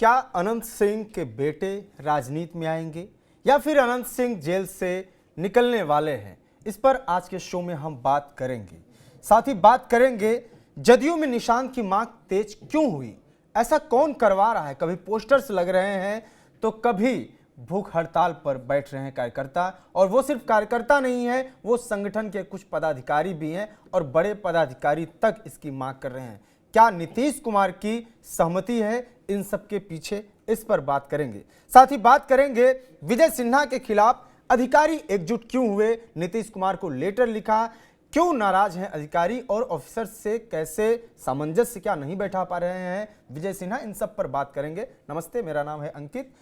क्या अनंत सिंह के बेटे राजनीति में आएंगे या फिर अनंत सिंह जेल से निकलने वाले हैं? इस पर आज के शो में हम बात करेंगे। साथ ही बात करेंगे जदयू में निशान की मांग तेज क्यों हुई, ऐसा कौन करवा रहा है। कभी पोस्टर्स लग रहे हैं तो कभी भूख हड़ताल पर बैठ रहे हैं कार्यकर्ता, और वो सिर्फ कार्यकर्ता नहीं है, वो संगठन के कुछ पदाधिकारी भी हैं और बड़े पदाधिकारी तक इसकी मांग कर रहे हैं। क्या नीतीश कुमार की सहमति है इन सब के पीछे, इस पर बात करेंगे। साथ ही बात करेंगे विजय सिन्हा के खिलाफ अधिकारी एकजुट क्यों हुए, नीतीश कुमार को लेटर लिखा, क्यों नाराज हैं अधिकारी और ऑफिसर से कैसे सामंजस्य क्या नहीं बैठा पा रहे हैं विजय सिन्हा, इन सब पर बात करेंगे। नमस्ते, मेरा नाम है अंकित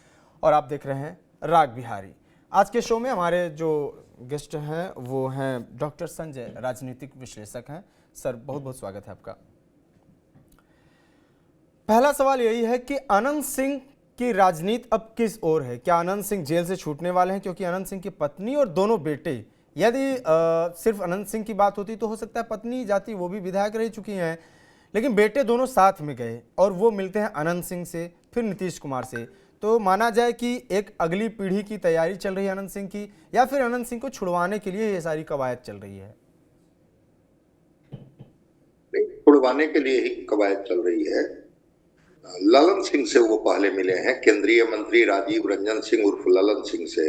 और आप देख रहे हैं राग बिहारी। आज के शो में हमारे जो गेस्ट हैं वो हैं डॉक्टर संजय, राजनीतिक विश्लेषक हैं। सर, बहुत बहुत स्वागत है आपका। पहला सवाल यही है कि अनंत सिंह की राजनीति अब किस ओर है? क्या अनंत सिंह जेल से छूटने वाले हैं? क्योंकि अनंत सिंह की पत्नी और दोनों बेटे, यदि सिर्फ अनंत सिंह की बात होती तो हो सकता है पत्नी जाती, वो भी विधायक रह चुकी हैं, लेकिन बेटे दोनों साथ में गए और वो मिलते हैं अनंत सिंह से, फिर नीतीश कुमार से। तो माना जाए कि एक अगली पीढ़ी की तैयारी चल रही है अनंत सिंह की, या फिर अनंत सिंह को छुड़वाने के लिए ये सारी कवायद चल रही है? छुड़वाने के लिए ही कवायद चल रही है। ललन सिंह से वो पहले मिले हैं, केंद्रीय मंत्री राजीव रंजन सिंह उर्फ ललन सिंह से।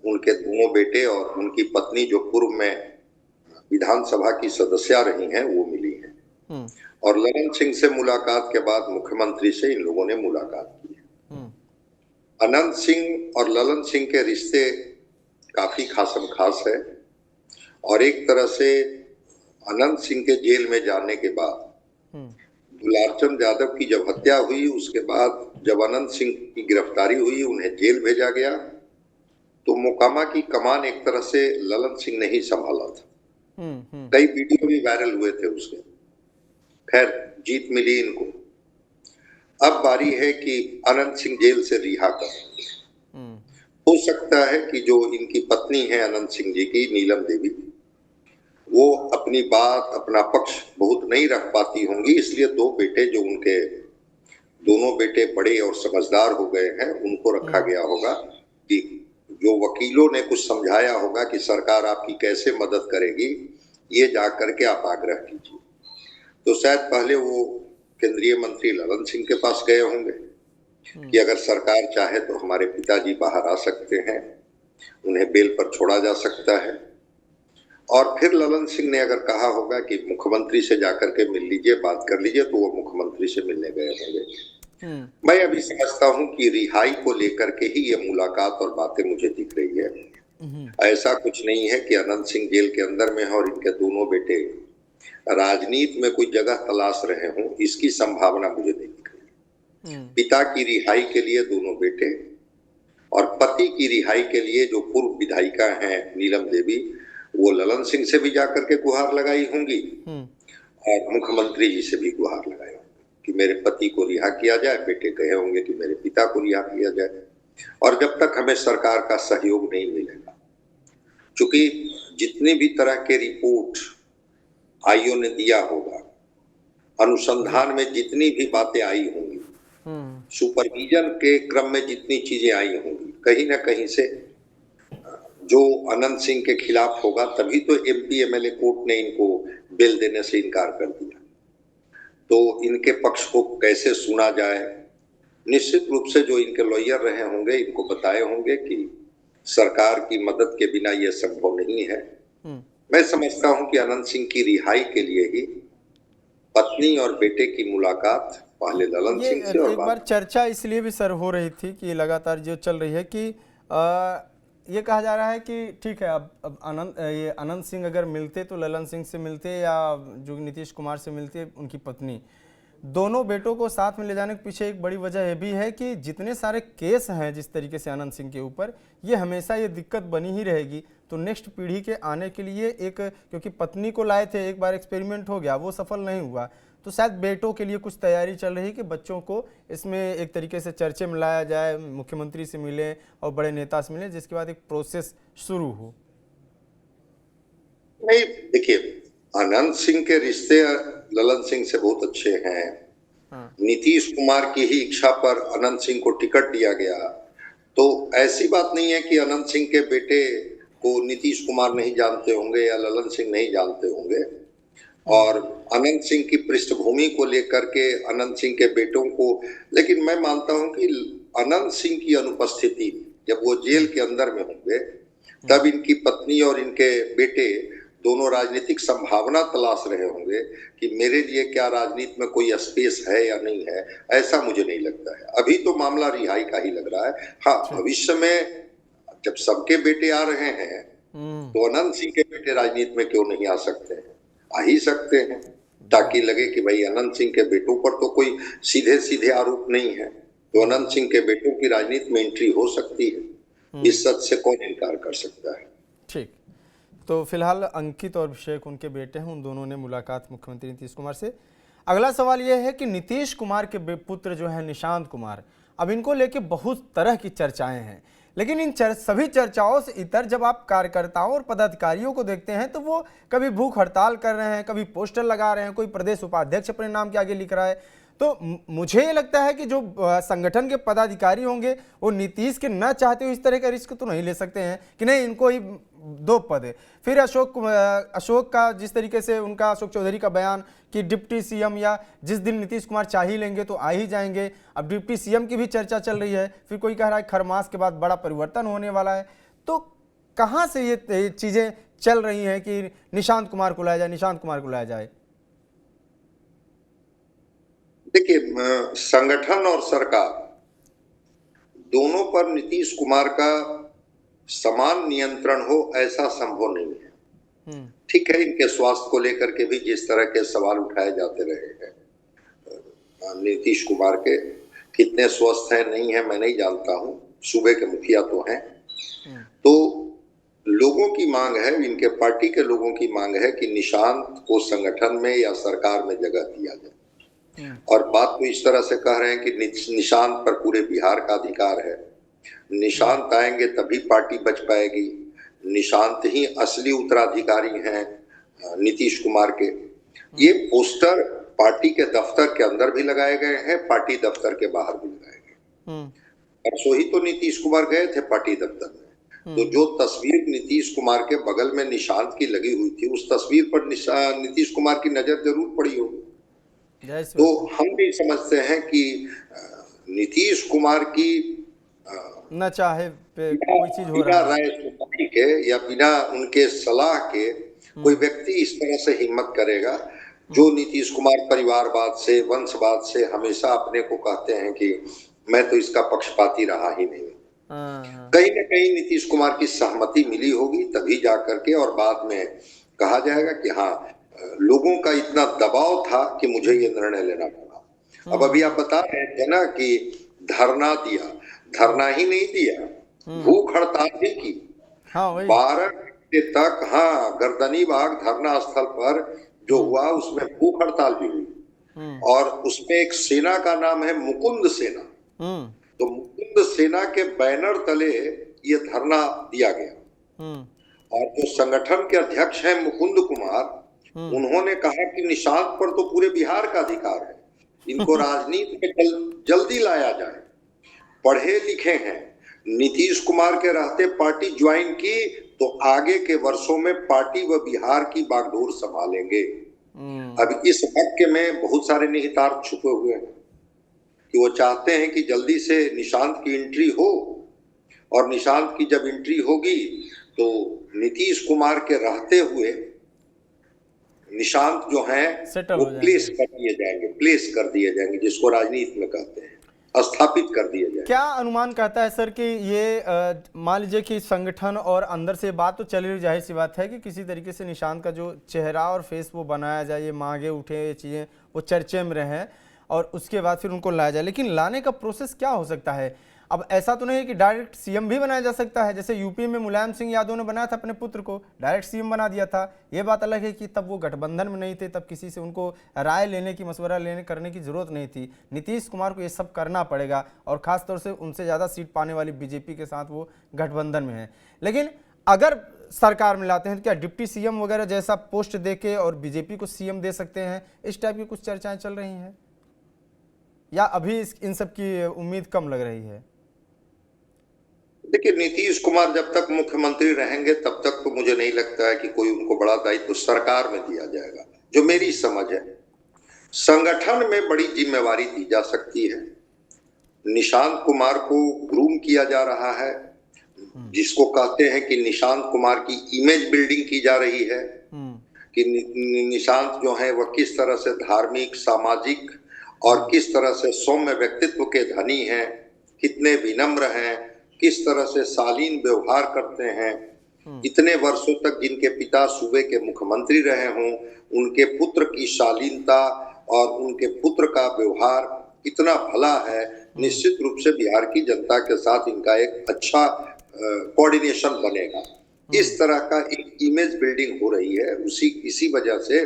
उनके दोनों बेटे और उनकी पत्नी जो पूर्व में विधानसभा की सदस्या रही हैं वो मिली हैं। और ललन सिंह से मुलाकात के बाद मुख्यमंत्री से इन लोगों ने मुलाकात की है। अनंत सिंह और ललन सिंह के रिश्ते काफी खासम खास है, और एक तरह से अनंत सिंह के जेल में जाने के बाद दुलारचंद यादव की जब हत्या हुई, उसके बाद जब अनंत सिंह की गिरफ्तारी हुई, उन्हें जेल भेजा गया, तो मोकामा की कमान एक तरह से ललन सिंह ने ही संभाला था। कई वीडियो भी वायरल हुए थे उसके। खैर, जीत मिली इनको। अब बारी है कि अनंत सिंह जेल से रिहा करेंगे। हो सकता है कि जो इनकी पत्नी है अनंत सिंह जी की, नीलम देवी, वो अपनी बात, अपना पक्ष बहुत नहीं रख पाती होंगी, इसलिए दो बेटे, जो उनके दोनों बेटे बड़े और समझदार हो गए हैं, उनको रखा गया होगा कि जो वकीलों ने कुछ समझाया होगा कि सरकार आपकी कैसे मदद करेगी, ये जा करके आप आग्रह कीजिए। तो शायद पहले वो केंद्रीय मंत्री ललन सिंह के पास गए होंगे कि अगर सरकार चाहे तो हमारे पिताजी बाहर आ सकते हैं, उन्हें बेल पर छोड़ा जा सकता है। और फिर ललन सिंह ने अगर कहा होगा कि मुख्यमंत्री से जाकर के मिल लीजिए, बात कर लीजिए, तो वो मुख्यमंत्री से मिलने गए होंगे। मैं अभी समझता हूं कि रिहाई को लेकर के ही ये मुलाकात और बातें मुझे दिख रही है। ऐसा कुछ नहीं है कि अनंत सिंह जेल के अंदर में है और इनके दोनों बेटे राजनीति में कोई जगह तलाश रहे हों, इसकी संभावना मुझे नहीं दिख रही। पिता की रिहाई के लिए दोनों बेटे, और पति की रिहाई के लिए जो पूर्व विधायिका हैं नीलम देवी, वो ललन सिंह से भी जाकर के गुहार लगाई होंगी और मुख्यमंत्री जी से भी गुहार लगाई होंगी कि मेरे पति को रिहा किया जाए। बेटे कहे होंगे कि मेरे पिता को रिहा किया जाए। और जब तक हमें सरकार का सहयोग नहीं मिलेगा, चूंकि जितनी भी तरह के रिपोर्ट आईओ ने दिया होगा, अनुसंधान में जितनी भी बातें आई होंगी, सुपरविजन के क्रम में जितनी चीजें आई होंगी, कहीं ना कहीं से जो अनंत सिंह के खिलाफ होगा, तभी तो एमपी एमएलए कोर्ट ने इनको बेल देने से इनकार कर दिया। तो इनके पक्ष को कैसे सुना जाए, निश्चित रूप से जो इनके लॉयर रहे होंगे इनको बताए होंगे कि सरकार की मदद के बिना यह संभव नहीं है। मैं समझता हूं कि अनंत सिंह की रिहाई के लिए ही पत्नी और बेटे की मुलाकात पहले ललन सिंह से, और एक बार चर्चा इसलिए भी सर हो रही थी कि लगातार जो चल रही है कि ये कहा जा रहा है कि ठीक है, अब अनंत सिंह अगर मिलते तो ललन सिंह से मिलते या जो नीतीश कुमार से मिलते, उनकी पत्नी, दोनों बेटों को साथ में ले जाने के पीछे एक बड़ी वजह यह भी है कि जितने सारे केस हैं जिस तरीके से अनंत सिंह के ऊपर, ये हमेशा ये दिक्कत बनी ही रहेगी। तो नेक्स्ट पीढ़ी के आने के लिए एक, क्योंकि पत्नी को लाए थे, एक बार एक्सपेरिमेंट हो गया, वो सफल नहीं हुआ, तो शायद बेटों के लिए कुछ तैयारी चल रही कि बच्चों को इसमें एक तरीके से चर्चे में लाया जाए, मुख्यमंत्री से मिले और बड़े नेता से मिले, जिसके बाद एक प्रोसेस शुरू हो। नहीं, देखिए, अनंत सिंह के रिश्ते ललन सिंह से बहुत अच्छे हैं। नीतीश कुमार की ही इच्छा पर अनंत सिंह को टिकट दिया गया, तो ऐसी बात नहीं है कि अनंत सिंह के बेटे को नीतीश कुमार नहीं जानते होंगे या ललन सिंह नहीं जानते होंगे। और अनंत सिंह की पृष्ठभूमि को लेकर के अनंत सिंह के बेटों को, लेकिन मैं मानता हूं कि अनंत सिंह की अनुपस्थिति, जब वो जेल के अंदर में होंगे तब इनकी पत्नी और इनके बेटे दोनों राजनीतिक संभावना तलाश रहे होंगे कि मेरे लिए क्या राजनीति में कोई स्पेस है या नहीं है। ऐसा मुझे नहीं लगता है, अभी तो मामला रिहाई का ही लग रहा है। हाँ, भविष्य में जब सबके बेटे आ रहे हैं तो अनंत सिंह के बेटे राजनीति में क्यों नहीं आ सकते हैं, आ ही सकते हैं, ताकि लगे कि भाई अनंत सिंह के बेटों पर तो कोई सीधे सीधे आरोप नहीं है, तो अनंत सिंह के बेटों की राजनीति में एंट्री हो सकती है। इस सच से कौन इनकार कर सकता है। ठीक, तो फिलहाल अंकित और अभिषेक उनके बेटे हैं, उन दोनों ने मुलाकात मुख्यमंत्री नीतीश कुमार से। अगला सवाल यह है कि नीतीश कुमार के पुत्र जो है निशांत कुमार, अब इनको लेके बहुत तरह की चर्चाएं हैं, लेकिन इन सभी चर्चाओं से इतर जब आप कार्यकर्ताओं और पदाधिकारियों को देखते हैं तो वो कभी भूख हड़ताल कर रहे हैं, कभी पोस्टर लगा रहे हैं, कोई प्रदेश उपाध्यक्ष अपने नाम के आगे लिख रहा है। तो मुझे ये लगता है कि जो संगठन के पदाधिकारी होंगे वो नीतीश के न चाहते हुए इस तरह का रिस्क तो नहीं ले सकते हैं कि नहीं इनको ही 2 पद है। फिर अशोक का जिस तरीके से उनका अशोक चौधरी का बयान कि डिप्टी सीएम या जिस दिन नीतीश कुमार चाह ही लेंगे तो आ ही जाएंगे, अब डिप्टी सीएम की भी चर्चा चल रही है, फिर कोई कह रहा है खरमास के बाद बड़ा परिवर्तन होने वाला है। तो कहाँ से ये चीज़ें चल रही हैं कि निशांत कुमार को लाया जाए, निशांत कुमार को लाया जाए? देखिए, संगठन और सरकार दोनों पर नीतीश कुमार का समान नियंत्रण हो ऐसा संभव नहीं है। ठीक है, इनके स्वास्थ्य को लेकर के भी जिस तरह के सवाल उठाए जाते रहे हैं, नीतीश कुमार के कितने स्वस्थ हैं नहीं है मैं नहीं जानता हूं, सूबे के मुखिया तो हैं। तो लोगों की मांग है, इनके पार्टी के लोगों की मांग है कि निशांत को संगठन में या सरकार में जगह दिया जाए। और बात तो इस तरह से कह रहे हैं कि निशांत पर पूरे बिहार का अधिकार है, निशांत आएंगे तभी पार्टी बच पाएगी, निशांत ही असली उत्तराधिकारी हैं नीतीश कुमार के। ये पोस्टर पार्टी के दफ्तर के अंदर भी लगाए गए हैं, पार्टी दफ्तर के बाहर भी लगाए गए। परसों ही तो नीतीश कुमार गए थे पार्टी दफ्तर में, तो जो तस्वीर नीतीश कुमार के बगल में निशांत की लगी हुई थी उस तस्वीर पर नीतीश कुमार की नजर जरूर पड़ी होगी। तो हम भी समझते हैं कि नीतीश कुमार की न चाहे कोई चीज हो रहा है, राय सुनने के या बिना उनके सलाह के कोई व्यक्ति इस तरह से हिम्मत करेगा, जो नीतीश कुमार परिवारवाद से, वंशवाद से हमेशा अपने को कहते हैं कि मैं तो इसका पक्षपाती रहा ही नहीं। कहीं न कहीं नीतीश कुमार की सहमति मिली होगी तभी जा करके, और बाद में कहा जाएगा कि हाँ लोगों का इतना दबाव था कि मुझे ये निर्णय लेना पड़ा। अब अभी आप बता रहे थे ना कि धरना दिया, धरना ही नहीं दिया, भूख हड़ताल भी की। 12 घंटे तक, हाँ, गर्दनी बाग धरना स्थल पर जो हुआ उसमें भूख हड़ताल भी हुई, और उसमें एक सेना का नाम है मुकुंद सेना, तो मुकुंद सेना के बैनर तले ये धरना दिया गया। और जो संगठन के अध्यक्ष हैं मुकुंद कुमार, उन्होंने कहा कि निशांत पर तो पूरे बिहार का अधिकार है, इनको राजनीति में जल्दी लाया जाए, पढ़े लिखे हैं, नीतीश कुमार के रहते पार्टी ज्वाइन की तो आगे के वर्षों में पार्टी व बिहार की बागडोर संभालेंगे। अब इस वाक्य में बहुत सारे निहितार्थ छुपे हुए हैं कि वो चाहते हैं कि जल्दी से निशांत की एंट्री हो, और निशांत की जब एंट्री होगी तो नीतीश कुमार के रहते हुए निशांत जो हैं वो प्लेस कर दिए जाएंगे, जिसको राजनीति में कहते हैं, स्थापित कर दिए जाएंगे। क्या अनुमान कहता है सर कि ये मान लीजिए कि संगठन और अंदर से बात तो चल रही, जाहिर सी बात है कि किसी तरीके से निशांत का जो चेहरा और फेस वो बनाया जाए, ये मांगे उठे, ये चीज़ें वो चर्चे में रहें और उसके बाद फिर उनको लाया जाए। लेकिन लाने का प्रोसेस क्या हो सकता है? अब ऐसा तो नहीं है कि डायरेक्ट सीएम भी बनाया जा सकता है, जैसे यूपी में मुलायम सिंह यादव ने बनाया था अपने पुत्र को, डायरेक्ट सीएम बना दिया था। ये बात अलग है कि तब वो गठबंधन में नहीं थे, तब किसी से उनको राय लेने की, मशवरा करने की जरूरत नहीं थी। नीतीश कुमार को ये सब करना पड़ेगा, और खासतौर से उनसे ज़्यादा सीट पाने वाली बीजेपी के साथ वो गठबंधन में है। लेकिन अगर सरकार में लाते हैं तो क्या डिप्टी सीएम वगैरह जैसा पोस्ट दे के और बीजेपी को सीएम दे सकते हैं? इस टाइप की कुछ चर्चाएं चल रही हैं। या अभी इन सब की उम्मीद कम लग रही है? देखिए, नीतीश कुमार जब तक मुख्यमंत्री रहेंगे तब तक तो मुझे नहीं लगता है कि कोई उनको बड़ा दायित्व सरकार में दिया जाएगा, जो मेरी समझ है। संगठन में बड़ी जिम्मेवारी दी जा सकती है। निशांत कुमार को ग्रूम किया जा रहा है, जिसको कहते हैं कि निशांत कुमार की इमेज बिल्डिंग की जा रही है कि निशांत जो है वह किस तरह से धार्मिक, सामाजिक और किस तरह से सौम्य व्यक्तित्व के धनी हैं, कितने विनम्र हैं, किस तरह से शालीन व्यवहार करते हैं। इतने वर्षों तक जिनके पिता सूबे के मुख्यमंत्री रहे हों, उनके पुत्र की शालीनता और उनके पुत्र का व्यवहार इतना भला है, निश्चित रूप से बिहार की जनता के साथ इनका एक अच्छा कोऑर्डिनेशन बनेगा। इस तरह का एक इमेज बिल्डिंग हो रही है। इसी वजह से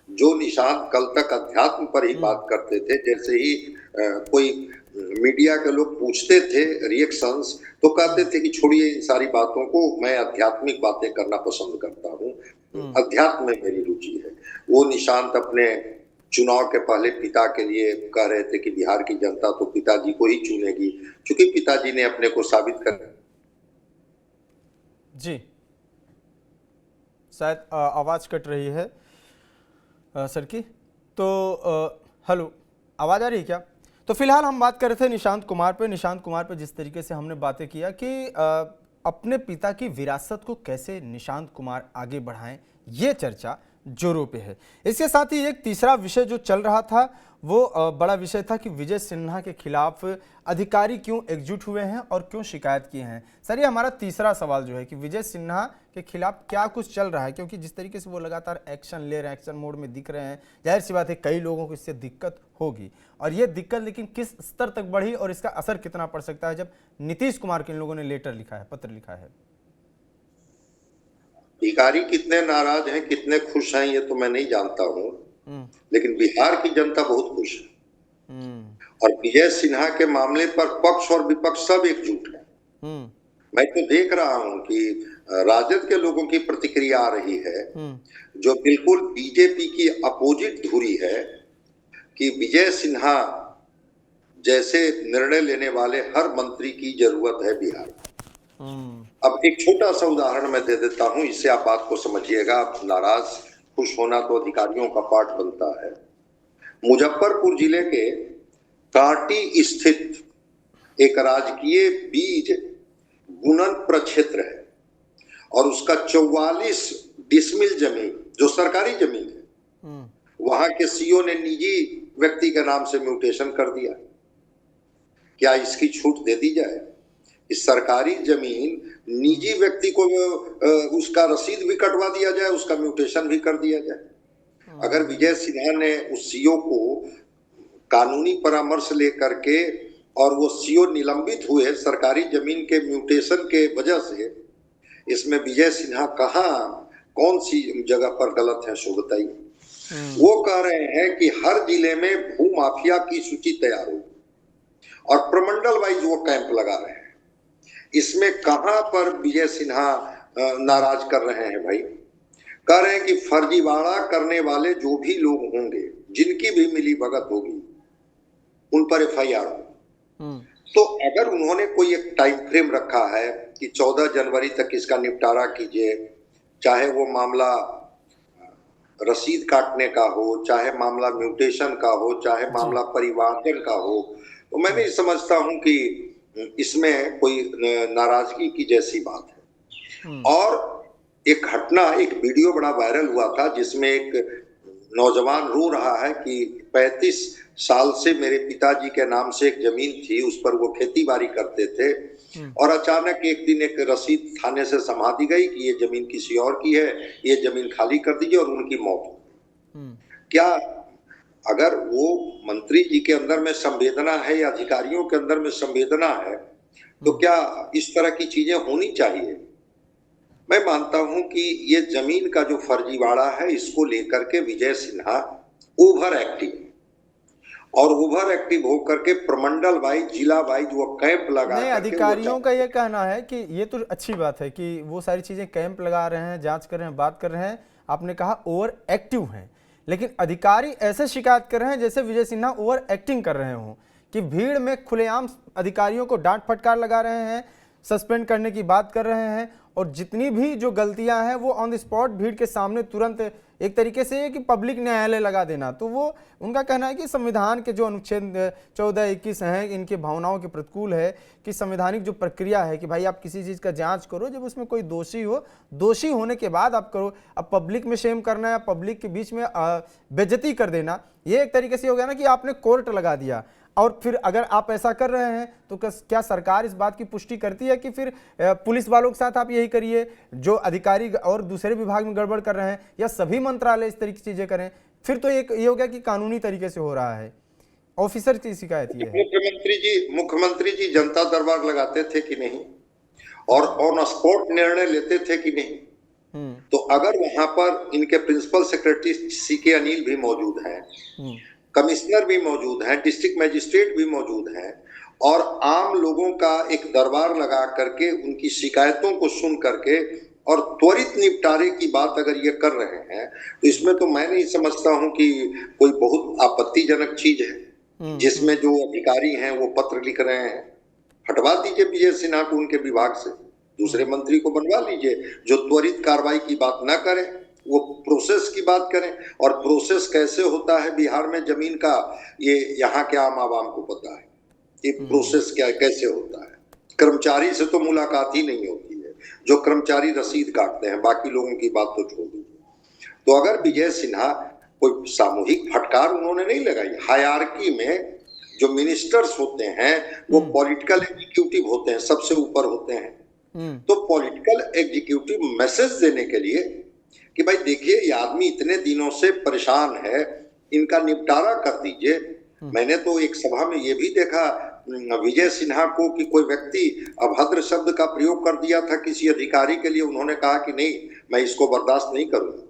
जो निशांत कल तक अध्यात्म पर ही बात करते थे, जैसे ही कोई मीडिया के लोग पूछते थे रिएक्शंस, तो कहते थे कि छोड़िए इन सारी बातों को, मैं आध्यात्मिक बातें करना पसंद करता हूँ, अध्यात्म में मेरी रुचि है। वो निशांत अपने चुनाव के पहले पिता के लिए कह रहे थे कि बिहार की जनता तो पिताजी को ही चुनेगी, क्योंकि पिताजी ने अपने को साबित कर। जी, शायद आवाज कट रही है सर की, तो हेलो, आवाज आ रही है क्या? तो फिलहाल हम बात कर रहे थे निशांत कुमार पे जिस तरीके से हमने बातें किया कि अपने पिता की विरासत को कैसे निशांत कुमार आगे बढ़ाएं, ये चर्चा जोरों पे है। इसके साथ ही एक तीसरा विषय जो चल रहा था वो बड़ा विषय था कि विजय सिन्हा के खिलाफ अधिकारी क्यों एकजुट हुए हैं और क्यों शिकायत किए हैं। सर, ये हमारा तीसरा सवाल जो है कि विजय सिन्हा के खिलाफ क्या कुछ चल रहा है, क्योंकि जिस तरीके से वो लगातार एक्शन ले रहे हैं, एक्शन मोड में दिख रहे हैं, जाहिर सी बात है कई लोगों को इससे दिक्कत होगी। और ये दिक्कत लेकिन किस स्तर तक बढ़ी और इसका असर कितना पड़ सकता है जब नीतीश कुमार के इन लोगों ने लेटर लिखा है, पत्र लिखा है? अधिकारी कितने नाराज हैं, कितने खुश हैं, ये तो मैं नहीं जानता हूँ, लेकिन बिहार की जनता बहुत खुश है। और विजय सिन्हा के मामले पर पक्ष और विपक्ष सब एकजुट है। मैं तो देख रहा हूँ कि राजद के लोगों की प्रतिक्रिया आ रही है जो बिल्कुल बीजेपी की अपोजिट धुरी है कि विजय सिन्हा जैसे निर्णय लेने वाले हर मंत्री की जरूरत है बिहार में। अब एक छोटा सा उदाहरण मैं दे देता हूं, इससे आप बात को समझिएगा। आप नाराज खुश होना तो अधिकारियों का पाठ बनता है। मुजफ्फरपुर जिले के कांटी स्थित एक राजकीय बीज गुणन प्रक्षेत्र है और उसका 44 डिसमिल जमीन जो सरकारी जमीन है, वहां के सीओ ने निजी व्यक्ति के नाम से म्यूटेशन कर दिया। क्या इसकी छूट दे दी जाए? इस सरकारी जमीन निजी व्यक्ति को उसका रसीद भी कटवा दिया जाए, उसका म्यूटेशन भी कर दिया जाए। अगर विजय सिन्हा ने उस सीओ को कानूनी परामर्श लेकर के और वो सीओ निलंबित हुए सरकारी जमीन के म्यूटेशन के वजह से, इसमें विजय सिन्हा कौन सी जगह पर गलत है, सो बताइए। वो कह रहे हैं कि हर जिले में भू माफिया की सूची तैयार हो और प्रमंडल वाइज वो कैंप लगा रहे हैं। इसमें कहां पर विजय सिन्हा नाराज कर रहे हैं भाई? कह रहे हैं कि फर्जीवाड़ा करने वाले जो भी लोग होंगे, जिनकी भी मिली भगत होगी, उन पर एफआईआर हो। तो अगर उन्होंने कोई एक टाइम फ्रेम रखा है कि 14 जनवरी तक इसका निपटारा कीजिए, चाहे वो मामला रसीद काटने का हो, चाहे मामला म्यूटेशन का हो, चाहे मामला परिवर्तन का हो, तो मैं नहीं समझता हूं कि इसमें कोई नाराजगी की जैसी बात है। और एक घटना, एक वीडियो बड़ा वायरल हुआ था जिसमें एक नौजवान रो रहा है कि 35 साल से मेरे पिताजी के नाम से एक जमीन थी, उस पर वो खेती बाड़ी करते थे और अचानक एक दिन एक रसीद थाने से समा दी गई कि ये जमीन किसी और की है, ये जमीन खाली कर दीजिए, और उनकी मौत हो गई। क्या अगर वो मंत्री जी के अंदर में संवेदना है या अधिकारियों के अंदर में संवेदना है, तो क्या इस तरह की चीजें होनी चाहिए? मैं मानता हूं कि ये जमीन का जो फर्जीवाड़ा है, इसको लेकर के विजय सिन्हा ओवर एक्टिव होकर के प्रमंडल वाइज, जिला वाइज वो कैंप लगा। नहीं, अधिकारियों का ये कहना है कि ये तो अच्छी बात है कि वो सारी चीजें कैंप लगा रहे हैं, जांच कर रहे हैं, बात कर रहे हैं। आपने कहा ओवर एक्टिव हैं, लेकिन अधिकारी ऐसे शिकायत कर रहे हैं जैसे विजय सिन्हा ओवर एक्टिंग कर रहे हों। कि भीड़ में खुलेआम अधिकारियों को डांट फटकार लगा रहे हैं, सस्पेंड करने की बात कर रहे हैं, और जितनी भी जो गलतियां हैं वो ऑन द स्पॉट भीड़ के सामने तुरंत एक तरीके से ये कि पब्लिक न्यायालय लगा देना। तो वो उनका कहना है कि संविधान के जो अनुच्छेद 14, 21 हैं इनके भावनाओं के प्रतिकूल है, कि संवैधानिक जो प्रक्रिया है कि भाई आप किसी चीज़ का जांच करो जब उसमें कोई दोषी हो, दोषी होने के बाद आप करो। अब पब्लिक में शेम करना या पब्लिक के बीच में बेइज्जती कर देना, ये एक तरीके से हो गया ना कि आपने कोर्ट लगा दिया। और फिर अगर आप ऐसा कर रहे हैं तो क्या सरकार इस बात की पुष्टि करती है कि फिर पुलिस वालों के साथ आप यही करिए, जो अधिकारी और दूसरे विभाग में गड़बड़ कर रहे हैं, या सभी मंत्रालय इस तरीके की चीजें करें? फिर तो एक ये हो गया कि कानूनी तरीके से हो रहा है। ऑफिसर की शिकायत ये है। मुख्यमंत्री जी जनता दरबार लगाते थे कि नहीं, और ऑन स्पॉट निर्णय लेते थे कि नहीं? तो अगर वहां पर इनके प्रिंसिपल सेक्रेटरी सीके अनिल भी मौजूद हैं, कमिश्नर भी मौजूद हैं, डिस्ट्रिक्ट मजिस्ट्रेट भी मौजूद हैं, और आम लोगों का एक दरबार लगा करके उनकी शिकायतों को सुन करके और त्वरित निपटारे की बात अगर ये कर रहे हैं, तो इसमें तो मैं नहीं समझता हूं कि कोई बहुत आपत्तिजनक चीज है जिसमें जो अधिकारी हैं वो पत्र लिख रहे हैं। हटवा दीजिए विजय सिन्हा को उनके विभाग से, दूसरे मंत्री को बनवा लीजिए जो त्वरित कार्रवाई की बात ना करें, वो प्रोसेस की बात करें। और प्रोसेस कैसे होता है बिहार में जमीन का, ये यहाँ के आम आवाम को पता है, ये प्रोसेस क्या कैसे होता है। कर्मचारी से तो मुलाकात ही नहीं होती है, जो कर्मचारी रसीद काटते हैं, बाकी लोगों की बात तो छोड़ दीजिए। तो अगर विजय सिन्हा कोई सामूहिक फटकार उन्होंने नहीं लगाई, हायरार्की में जो मिनिस्टर्स होते हैं वो पॉलिटिकल एग्जीक्यूटिव होते हैं, सबसे ऊपर होते हैं। तो पॉलिटिकल एग्जीक्यूटिव मैसेज देने के लिए कि भाई देखिए ये आदमी इतने दिनों से परेशान है, इनका निपटारा कर दीजिए। मैंने तो एक सभा में ये भी देखा विजय सिन्हा को कि कोई व्यक्ति अभद्र शब्द का प्रयोग कर दिया था किसी अधिकारी के लिए, उन्होंने कहा कि नहीं मैं इसको बर्दाश्त नहीं करूंगा।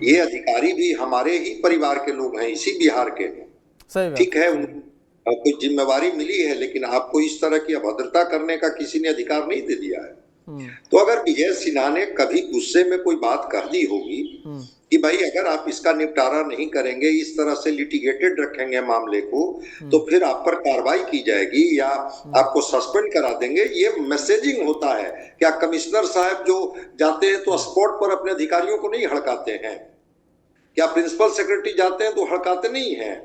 ये अधिकारी भी हमारे ही परिवार के लोग हैं, इसी बिहार के हैं, ठीक है, उनको जिम्मेवारी मिली है, लेकिन आपको इस तरह की अभद्रता करने का किसी ने अधिकार नहीं दे दिया है। तो अगर विजय सिन्हा ने कभी गुस्से में कोई बात कर दी होगी कि भाई अगर आप इसका निपटारा नहीं करेंगे, इस तरह से लिटिगेटेड रखेंगे मामले को, तो फिर आप पर कार्रवाई की जाएगी या आपको सस्पेंड करा देंगे, ये मैसेजिंग होता है। क्या कमिश्नर साहब जो जाते हैं तो स्पॉट पर अपने अधिकारियों को नहीं हड़काते हैं? क्या प्रिंसिपल सेक्रेटरी जाते हैं तो हड़काते नहीं हैं?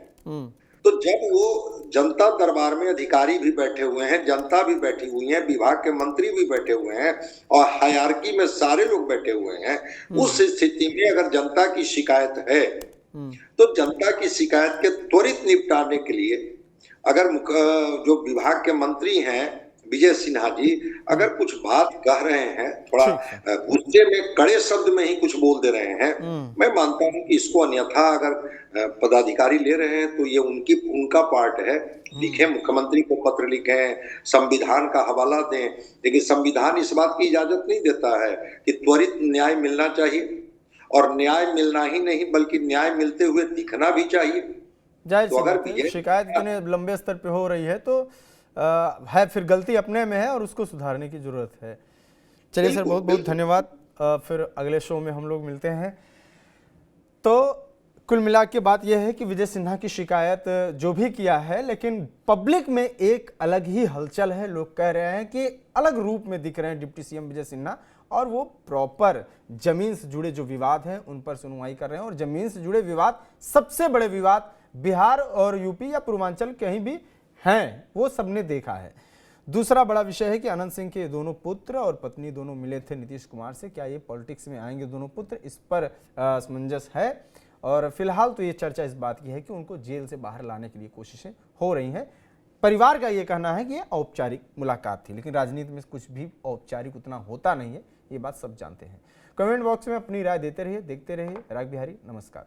तो जब वो जनता दरबार में अधिकारी भी बैठे हुए हैं, जनता भी बैठी हुई है, विभाग के मंत्री भी बैठे हुए हैं, और हायरार्की में सारे लोग बैठे हुए हैं, उस स्थिति में अगर जनता की शिकायत है तो जनता की शिकायत के त्वरित निपटाने के लिए अगर जो विभाग के मंत्री हैं विजय सिन्हा जी अगर कुछ बात कह रहे हैं, थोड़ा गुस्से में कड़े शब्द में ही कुछ बोल दे रहे हैं, मैं मानता हूं कि इसको अन्यथा अगर पदाधिकारी ले रहे हैं तो ये उनका पार्ट है। लिखे, मुख्यमंत्री को पत्र लिखें, संविधान का हवाला दें, लेकिन संविधान इस बात की इजाजत नहीं देता है कि त्वरित न्याय मिलना चाहिए, और न्याय मिलना ही नहीं बल्कि न्याय मिलते हुए दिखना भी चाहिए। तो अगर शिकायत इतने लंबे स्तर पे हो रही है तो है फिर गलती अपने में है और उसको सुधारने की जरूरत है। चलिए सर, बहुत बहुत धन्यवाद। फिर अगले शो में हम लोग मिलते हैं। तो कुल मिला के बात यह है कि विजय सिन्हा की शिकायत जो भी किया है, लेकिन पब्लिक में एक अलग ही हलचल है। लोग कह रहे हैं कि अलग रूप में दिख रहे हैं डिप्टी सीएम विजय सिन्हा, और वो प्रॉपर जमीन से जुड़े जो विवाद हैं उन पर सुनवाई कर रहे हैं। और जमीन से जुड़े विवाद, सबसे बड़े विवाद बिहार और यूपी या पूर्वांचल कहीं भी हैं, वो सबने देखा है। दूसरा बड़ा विषय है कि अनंत सिंह के दोनों पुत्र और पत्नी दोनों मिले थे नीतीश कुमार से। क्या ये पॉलिटिक्स में आएंगे दोनों पुत्र, इस पर असमंजस है। और फिलहाल तो ये चर्चा इस बात की है कि उनको जेल से बाहर लाने के लिए कोशिशें हो रही हैं। परिवार का ये कहना है कि ये औपचारिक मुलाकात थी, लेकिन राजनीति में कुछ भी औपचारिक उतना होता नहीं है, ये बात सब जानते हैं। कमेंट बॉक्स में अपनी राय देते रहिए, देखते रहिए राग बिहारी। नमस्कार।